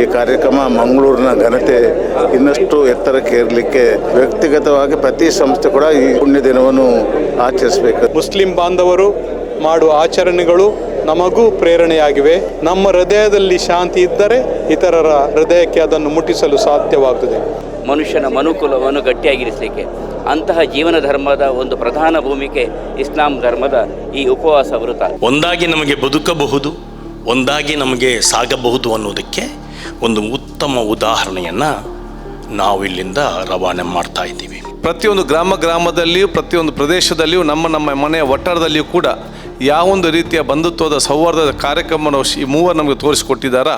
ಈ ಕಾರ್ಯಕ್ರಮ ಮಂಗಳೂರಿನ ಘನತೆ ಇನ್ನಷ್ಟು ಎತ್ತರಕ್ಕೆ ಏರಲಿಕ್ಕೆ ವ್ಯಕ್ತಿಗತವಾಗಿ ಪ್ರತಿ ಸಂಸ್ಥೆ ಕೂಡ ಈ ಪುಣ್ಯ ದಿನವನ್ನು ಆಚರಿಸಬೇಕು. ಮುಸ್ಲಿಂ ಬಾಂಧವರು ಮಾಡುವ ಆಚರಣೆಗಳು ನಮಗೂ ಪ್ರೇರಣೆಯಾಗಿವೆ. ನಮ್ಮ ಹೃದಯದಲ್ಲಿ ಶಾಂತಿ ಇದ್ದರೆ ಇತರರ ಹೃದಯಕ್ಕೆ ಅದನ್ನು ಮುಟ್ಟಿಸಲು ಸಾಧ್ಯವಾಗುತ್ತದೆ. ಮನುಷ್ಯನ ಮನುಕುಲವನ್ನು ಗಟ್ಟಿಯಾಗಿರಿಸಲಿಕ್ಕೆ ಅಂತಹ ಜೀವನ ಧರ್ಮದ ಒಂದು ಪ್ರಧಾನ ಭೂಮಿಕೆ ಇಸ್ಲಾಂ ಧರ್ಮದ ಈ ಉಪವಾಸ ವ್ರತ. ಒಂದಾಗಿ ನಮಗೆ ಬದುಕಬಹುದು, ಒಂದಾಗಿ ನಮಗೆ ಸಾಗಬಹುದು ಅನ್ನೋದಕ್ಕೆ ಒಂದು ಉತ್ತಮ ಉದಾಹರಣೆಯನ್ನು ನಾವು ಇಲ್ಲಿಂದ ರವಾನೆ ಮಾಡ್ತಾ ಇದ್ದೀವಿ. ಪ್ರತಿಯೊಂದು ಗ್ರಾಮದಲ್ಲಿಯೂ ಪ್ರತಿಯೊಂದು ಪ್ರದೇಶದಲ್ಲಿಯೂ ನಮ್ಮ ಮನೆಯ ಒತ್ತಡದಲ್ಲಿಯೂ ಕೂಡ ಯಾವೊಂದು ರೀತಿಯ ಬಂಧುತ್ವದ ಸೌಹಾರ್ದದ ಕಾರ್ಯಕ್ರಮವನ್ನು ಈ ಮೂವರು ನಮಗೆ ತೋರಿಸಿಕೊಟ್ಟಿದ್ದಾರೆ.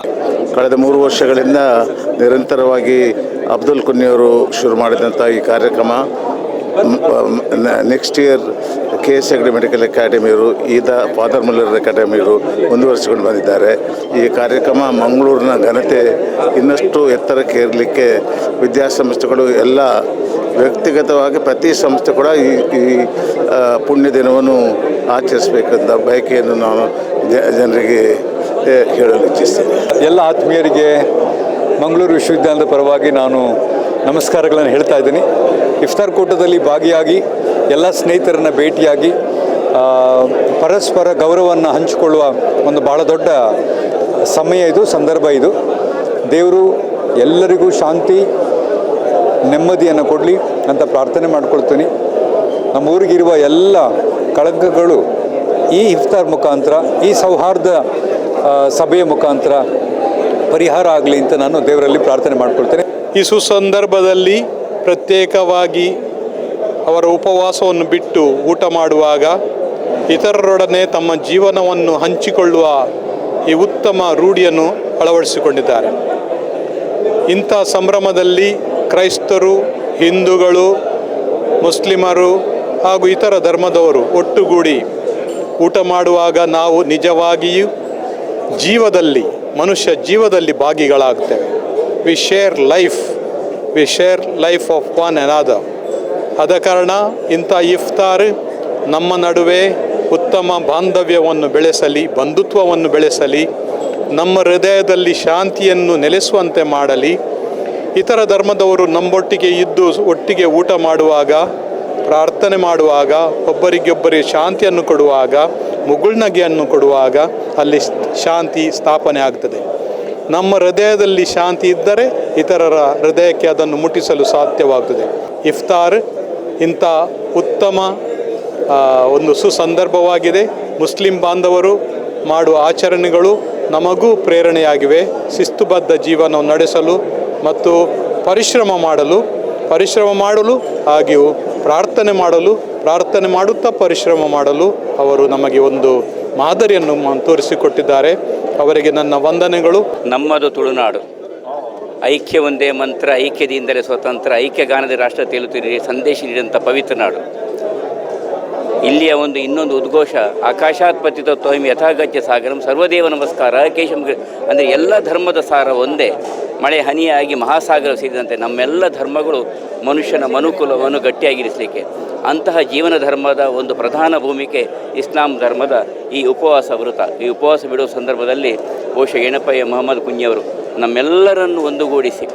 ಕಳೆದ 3 ವರ್ಷಗಳಿಂದ ನಿರಂತರವಾಗಿ ಅಬ್ದುಲ್ ಕುನ್ನಿಯವರು ಶುರು ಮಾಡಿದಂಥ ಈ ಕಾರ್ಯಕ್ರಮ next year KS Hegde medical ಅಕಾಡೆಮಿಯವರು ಫಾದರ್ ಮುಲ್ಲರ್ ಅಕಾಡೆಮಿಯವರು ಮುಂದುವರಿಸಿಕೊಂಡು ಬಂದಿದ್ದಾರೆ. ಈ ಕಾರ್ಯಕ್ರಮ ಮಂಗಳೂರಿನ ಘನತೆ ಇನ್ನಷ್ಟು ಎತ್ತರಕ್ಕೆ ಏರಲಿಕ್ಕೆ ವಿದ್ಯಾಸಂಸ್ಥೆಗಳು ಎಲ್ಲ ವ್ಯಕ್ತಿಗತವಾಗಿ ಪ್ರತಿ ಸಂಸ್ಥೆ ಕೂಡ ಈ ಪುಣ್ಯ ದಿನವನ್ನು ಆಚರಿಸಬೇಕಂತ ಬಯಕೆಯನ್ನು ನಾನು ಜನರಿಗೆ ಹೇಳಲು ಇಚ್ಛಿಸ್ತೇನೆ. ಎಲ್ಲ ಆತ್ಮೀಯರಿಗೆ ಮಂಗಳೂರು ವಿಶ್ವವಿದ್ಯಾಲಯದ ಪರವಾಗಿ ನಾನು ನಮಸ್ಕಾರಗಳನ್ನು ಹೇಳ್ತಾ ಇದ್ದೀನಿ. ಇಫ್ತಾರ್ ಕೂಟದಲ್ಲಿ ಭಾಗಿಯಾಗಿ ಎಲ್ಲ ಸ್ನೇಹಿತರನ್ನು ಭೇಟಿಯಾಗಿ ಪರಸ್ಪರ ಗೌರವವನ್ನು ಹಂಚಿಕೊಳ್ಳುವ ಒಂದು ಭಾಳ ದೊಡ್ಡ ಸಮಯ ಇದು, ಸಂದರ್ಭ ಇದು. ದೇವರು ಎಲ್ಲರಿಗೂ ಶಾಂತಿ ನೆಮ್ಮದಿಯನ್ನು ಕೊಡಲಿ ಅಂತ ಪ್ರಾರ್ಥನೆ ಮಾಡ್ಕೊಳ್ತೀನಿ. ನಮ್ಮ ಊರಿಗಿರುವ ಎಲ್ಲ ಕಳಂಕಗಳು ಈ ಇಫ್ತಾರ್ ಮುಖಾಂತರ, ಈ ಸೌಹಾರ್ದ ಸಭೆಯ ಮುಖಾಂತರ ಪರಿಹಾರ ಆಗಲಿ ಅಂತ ನಾನು ದೇವರಲ್ಲಿ ಪ್ರಾರ್ಥನೆ ಮಾಡ್ಕೊಳ್ತೇನೆ. ಈ ಸುಸಂದರ್ಭದಲ್ಲಿ ಪ್ರತ್ಯೇಕವಾಗಿ ಅವರ ಉಪವಾಸವನ್ನು ಬಿಟ್ಟು ಊಟ ಮಾಡುವಾಗ ಇತರರೊಡನೆ ತಮ್ಮ ಜೀವನವನ್ನು ಹಂಚಿಕೊಳ್ಳುವ ಈ ಉತ್ತಮ ರೂಢಿಯನ್ನು ಅಳವಡಿಸಿಕೊಂಡಿದ್ದಾರೆ. ಇಂಥ ಸಂಭ್ರಮದಲ್ಲಿ ಕ್ರೈಸ್ತರು, ಹಿಂದೂಗಳು, ಮುಸ್ಲಿಮರು ಹಾಗೂ ಇತರ ಧರ್ಮದವರು ಒಟ್ಟುಗೂಡಿ ಊಟ ಮಾಡುವಾಗ ನಾವು ನಿಜವಾಗಿಯೂ ಮನುಷ್ಯ ಜೀವದಲ್ಲಿ ಭಾಗಿಗಳಾಗ್ತೇವೆ. We share life of one another. ಆದ ಕಾರಣ ಇಂಥ ಇಫ್ತಾರ್ ನಮ್ಮ ನಡುವೆ ಉತ್ತಮ ಬಾಂಧವ್ಯವನ್ನು ಬೆಳೆಸಲಿ, ಬಂಧುತ್ವವನ್ನು ಬೆಳೆಸಲಿ, ನಮ್ಮ ಹೃದಯದಲ್ಲಿ ಶಾಂತಿಯನ್ನು ನೆಲೆಸುವಂತೆ ಮಾಡಲಿ. ಇತರ ಧರ್ಮದವರು ನಮ್ಮೊಟ್ಟಿಗೆ ಇದ್ದು ಒಟ್ಟಿಗೆ ಊಟ ಮಾಡುವಾಗ, ಪ್ರಾರ್ಥನೆ ಮಾಡುವಾಗ, ಒಬ್ಬರಿಗೊಬ್ಬರಿಗೆ ಶಾಂತಿಯನ್ನು ಕೊಡುವಾಗ, ಮುಗುಳ್ನಗೆಯನ್ನು ಕೊಡುವಾಗ ಅಲ್ಲಿ ಶಾಂತಿ ಸ್ಥಾಪನೆ ಆಗ್ತದೆ. ನಮ್ಮ ಹೃದಯದಲ್ಲಿ ಶಾಂತಿ ಇದ್ದರೆ ಇತರರ ಹೃದಯಕ್ಕೆ ಅದನ್ನು ಮುಟ್ಟಿಸಲು ಸಾಧ್ಯವಾಗುತ್ತದೆ. ಇಫ್ತಾರ್ ಇಂಥ ಉತ್ತಮ ಒಂದು ಸುಸಂದರ್ಭವಾಗಿದೆ. ಮುಸ್ಲಿಂ ಬಾಂಧವರು ಮಾಡುವ ಆಚರಣೆಗಳು ನಮಗೂ ಪ್ರೇರಣೆಯಾಗಿವೆ. ಶಿಸ್ತುಬದ್ಧ ಜೀವನವನ್ನು ನಡೆಸಲು ಮತ್ತು ಪರಿಶ್ರಮ ಮಾಡಲು ಹಾಗೆಯೂ ಪ್ರಾರ್ಥನೆ ಮಾಡುತ್ತಾ ಪರಿಶ್ರಮ ಮಾಡಲು ಅವರು ನಮಗೆ ಒಂದು ಮಾದರಿಯನ್ನು ತೋರಿಸಿಕೊಟ್ಟಿದ್ದಾರೆ. ಅವರಿಗೆ ನನ್ನ ವಂದನೆಗಳು. ನಮ್ಮದು ತುಳುನಾಡು, ಐಕ್ಯ ಒಂದೇ ಮಂತ್ರ, ಐಕ್ಯದಿಂದಲೇ ಸ್ವತಂತ್ರ, ಐಕ್ಯಗಾನದ ರಾಷ್ಟ್ರ ತೇಲುತ್ತಿರಿ ಸಂದೇಶ ನೀಡಿದಂಥ ಪವಿತ್ರ ನಾಡು. ಇಲ್ಲಿಯ ಇನ್ನೊಂದು ಉದ್ಘೋಷ ಆಕಾಶಾತ್ ಪತಿತ ತ್ವಯಂ ಯಥಾಗತ್ಯ ಸಾಗರಂ ಸರ್ವದೇವ ನಮಸ್ಕಾರ ಕೇಶಂ. ಅಂದರೆ ಎಲ್ಲ ಧರ್ಮದ ಸಾರ ಒಂದೇ, ಮಳೆ ಹನಿಯಾಗಿ ಮಹಾಸಾಗರ ಸೇರಿದಂತೆ ನಮ್ಮೆಲ್ಲ ಧರ್ಮಗಳು ಮನುಷ್ಯನ ಮನುಕುಲವನ್ನು ಗಟ್ಟಿಯಾಗಿರಿಸಲಿಕ್ಕೆ ಅಂತಹ ಜೀವನ ಧರ್ಮದ ಒಂದು ಪ್ರಧಾನ ಭೂಮಿಕೆ ಇಸ್ಲಾಂ ಧರ್ಮದ ಈ ಉಪವಾಸ ವ್ರತ. ಈ ಉಪವಾಸ ಬಿಡುವ ಸಂದರ್ಭದಲ್ಲಿ ಬಹುಶಃ ಎಣಪಯ್ಯ ಮೊಹಮ್ಮದ್ ಕುಂಜಿಯವರು ನಮ್ಮೆಲ್ಲರನ್ನು ಒಂದುಗೂಡಿಸಿ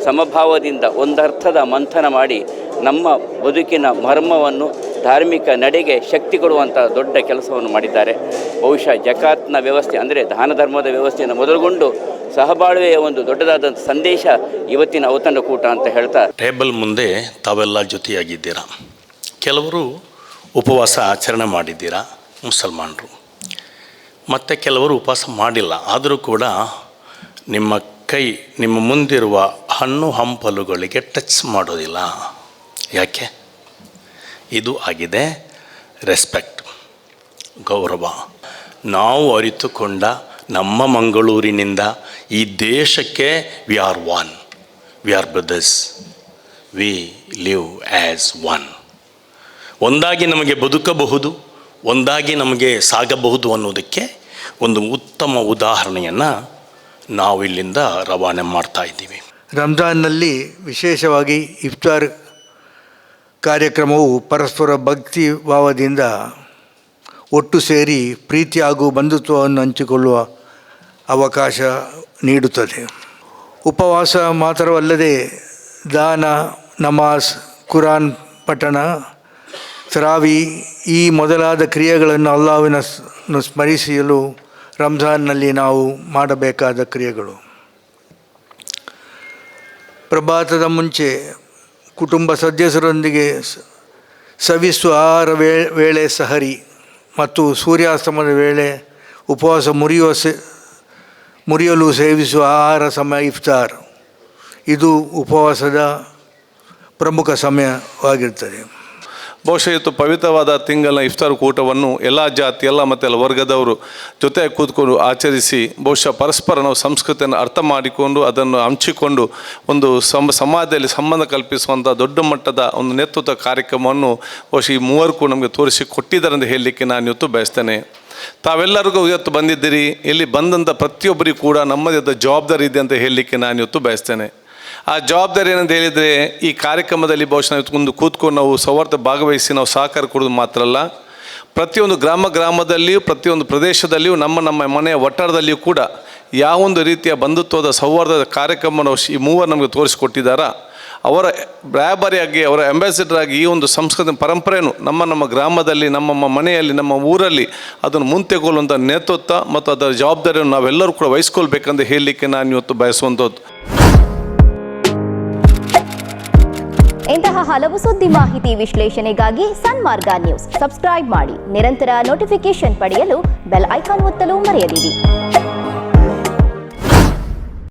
ಸಮಭಾವದಿಂದ ಒಂದರ್ಥದ ಮಂಥನ ಮಾಡಿ ನಮ್ಮ ಬದುಕಿನ ಮರ್ಮವನ್ನು ಧಾರ್ಮಿಕ ನಡೆಗೆ ಶಕ್ತಿ ಕೊಡುವಂಥ ದೊಡ್ಡ ಕೆಲಸವನ್ನು ಮಾಡಿದ್ದಾರೆ. ಬಹುಶಃ ಜಕಾತ್ನ ವ್ಯವಸ್ಥೆ ಅಂದರೆ ದಾನ ಧರ್ಮದ ವ್ಯವಸ್ಥೆಯನ್ನು ಮೊದಲುಗೊಂಡು ಸಹಬಾಳ್ವೆಯ ಒಂದು ದೊಡ್ಡದಾದಂಥ ಸಂದೇಶ ಇವತ್ತಿನ ಔತಣ ಕೂಟ ಅಂತ ಹೇಳ್ತಾ, ಟೇಬಲ್ ಮುಂದೆ ತಾವೆಲ್ಲ ಜೊತೆಯಾಗಿದ್ದೀರಾ. ಕೆಲವರು ಉಪವಾಸ ಆಚರಣೆ ಮಾಡಿದ್ದೀರಾ ಮುಸಲ್ಮಾನರು, ಮತ್ತು ಕೆಲವರು ಉಪವಾಸ ಮಾಡಿಲ್ಲ. ಆದರೂ ಕೂಡ ನಿಮ್ಮ ಕೈ ನಿಮ್ಮ ಮುಂದಿರುವ ಹಣ್ಣು ಹಂಪಲುಗಳಿಗೆ ಟಚ್ ಮಾಡೋದಿಲ್ಲ. ಯಾಕೆ? ಇದು ಆಗಿದೆ ರೆಸ್ಪೆಕ್ಟ್, ಗೌರವ. ನಾವು ಅರಿತುಕೊಂಡ ನಮ್ಮ ಮಂಗಳೂರಿನಿಂದ ಈ ದೇಶಕ್ಕೆ we are one, we are brothers, we live as one. ಒಂದಾಗಿ ನಮಗೆ ಬದುಕಬಹುದು, ಒಂದಾಗಿ ನಮಗೆ ಸಾಗಬಹುದು ಅನ್ನೋದಕ್ಕೆ ಒಂದು ಉತ್ತಮ ಉದಾಹರಣೆಯನ್ನು ನಾವು ಇಲ್ಲಿಂದ ರವಾನೆ ಮಾಡ್ತಾ ಇದ್ದೀವಿ. ರಂಜಾನ್ನಲ್ಲಿ ವಿಶೇಷವಾಗಿ ಇಫ್ತಾರ್ ಕಾರ್ಯಕ್ರಮವು ಪರಸ್ಪರ ಭಕ್ತಿ ಭಾವದಿಂದ ಒಟ್ಟು ಸೇರಿ ಪ್ರೀತಿ ಹಾಗೂ ಬಂಧುತ್ವವನ್ನು ಹಂಚಿಕೊಳ್ಳುವ ಅವಕಾಶ ನೀಡುತ್ತದೆ. ಉಪವಾಸ ಮಾತ್ರವಲ್ಲದೆ ದಾನ, ನಮಾಜ್, ಕುರಾನ್ ಪಠಣ, ತರಾವಿ ಈ ಮೊದಲಾದ ಕ್ರಿಯೆಗಳನ್ನು ಅಲ್ಲಾಹ್ವನ್ನು ಸ್ಮರಿಸಲು ರಂಜಾನ್ನಲ್ಲಿ ನಾವು ಮಾಡಬೇಕಾದ ಕ್ರಿಯೆಗಳು. ಪ್ರಭಾತದ ಮುಂಚೆ ಕುಟುಂಬ ಸದಸ್ಯರೊಂದಿಗೆ ಸವಿಸುವ ಆಹಾರ ವೇಳೆ ಸಹರಿ ಮತ್ತು ಸೂರ್ಯಾಸ್ತಮದ ವೇಳೆ ಉಪವಾಸ ಮುರಿಯಲು ಸೇವಿಸುವ ಆಹಾರ ಸಮಯ ಇಫ್ತಾರ್. ಇದು ಉಪವಾಸದ ಪ್ರಮುಖ ಸಮಯವಾಗಿರ್ತದೆ. ಬಹುಶಃ ಇವತ್ತು ಪವಿತ್ರವಾದ ತಿಂಗಳ ಇಫ್ತಾರ್ ಕೂಟವನ್ನು ಎಲ್ಲ ಜಾತಿ ಮತ್ತು ಎಲ್ಲ ವರ್ಗದವರು ಜೊತೆ ಕೂತ್ಕೊಂಡು ಆಚರಿಸಿ ಬಹುಶಃ ಪರಸ್ಪರ ನಾವು ಸಂಸ್ಕೃತಿಯನ್ನು ಅರ್ಥ ಮಾಡಿಕೊಂಡು ಅದನ್ನು ಹಂಚಿಕೊಂಡು ಒಂದು ಸಮಾಜದಲ್ಲಿ ಸಂಬಂಧ ಕಲ್ಪಿಸುವಂಥ ದೊಡ್ಡ ಮಟ್ಟದ ಒಂದು ನೇತೃತ್ವ ಕಾರ್ಯಕ್ರಮವನ್ನು ಬಹುಶಃ ಈ ಮೂವರಿಗೂ ನಮಗೆ ತೋರಿಸಿ ಕೊಟ್ಟಿದ್ದಾರೆ ಅಂತ ಹೇಳಲಿಕ್ಕೆ ನಾನು ಇವತ್ತು ಬಯಸ್ತೇನೆ. ತಾವೆಲ್ಲರಿಗೂ ಇವತ್ತು ಬಂದಿದ್ದೀರಿ. ಇಲ್ಲಿ ಬಂದಂಥ ಪ್ರತಿಯೊಬ್ಬರಿಗೂ ಕೂಡ ನಮ್ಮದೇ ಜವಾಬ್ದಾರಿ ಇದೆ ಅಂತ ಹೇಳಲಿಕ್ಕೆ ನಾನು ಇವತ್ತು ಬಯಸ್ತೇನೆ. ಆ ಜವಾಬ್ದಾರಿ ಏನಂತ ಹೇಳಿದರೆ, ಈ ಕಾರ್ಯಕ್ರಮದಲ್ಲಿ ಬಹುಶಃ ಒಂದು ಕೂತ್ಕೊಂಡು ನಾವು ಸೌಹಾರ್ದ ಭಾಗವಹಿಸಿ ನಾವು ಸಹಕಾರ ಕೊಡೋದು ಮಾತ್ರ ಅಲ್ಲ, ಪ್ರತಿಯೊಂದು ಗ್ರಾಮದಲ್ಲಿಯೂ ಪ್ರತಿಯೊಂದು ಪ್ರದೇಶದಲ್ಲಿಯೂ ನಮ್ಮ ಮನೆಯ ಒತ್ತಡದಲ್ಲಿಯೂ ಕೂಡ ಯಾವೊಂದು ರೀತಿಯ ಬಂಧುತ್ವದ ಸೌಹಾರ್ದದ ಕಾರ್ಯಕ್ರಮವನ್ನು ಈ ಮೂವರು ನಮಗೆ ತೋರಿಸಿಕೊಟ್ಟಿದ್ದಾರಾ, ಅವರ ರಾಯಭಾರಿಯಾಗಿ ಅವರ ಅಂಬಾಸಿಡರ್ ಆಗಿ ಈ ಒಂದು ಸಂಸ್ಕೃತಿ ಪರಂಪರೆಯನ್ನು ನಮ್ಮ ಗ್ರಾಮದಲ್ಲಿ, ನಮ್ಮ ಮನೆಯಲ್ಲಿ, ನಮ್ಮ ಊರಲ್ಲಿ ಅದನ್ನು ಮುಂತೆಗೊಳ್ಳುವಂಥ ನೇತೃತ್ವ ಮತ್ತು ಅದರ ಜವಾಬ್ದಾರಿಯನ್ನು ನಾವೆಲ್ಲರೂ ಕೂಡ ವಹಿಸ್ಕೊಳ್ಬೇಕಂತ ಹೇಳಲಿಕ್ಕೆ ನಾನು ಇವತ್ತು ಬಯಸುವಂಥದ್ದು. ಇಂತಹ ಹಲವು ಸುದ್ದಿ ಮಾಹಿತಿ ವಿಶ್ಲೇಷಣೆಗಾಗಿ ಸನ್ಮಾರ್ಗ ನ್ಯೂಸ್ ಸಬ್ಸ್ಕ್ರೈಬ್ ಮಾಡಿ. ನಿರಂತರ ನೋಟಿಫಿಕೇಶನ್ ಪಡೆಯಲು ಬೆಲ್ ಐಕಾನ್ ಒತ್ತಲು ಮರೆಯದಿರಿ.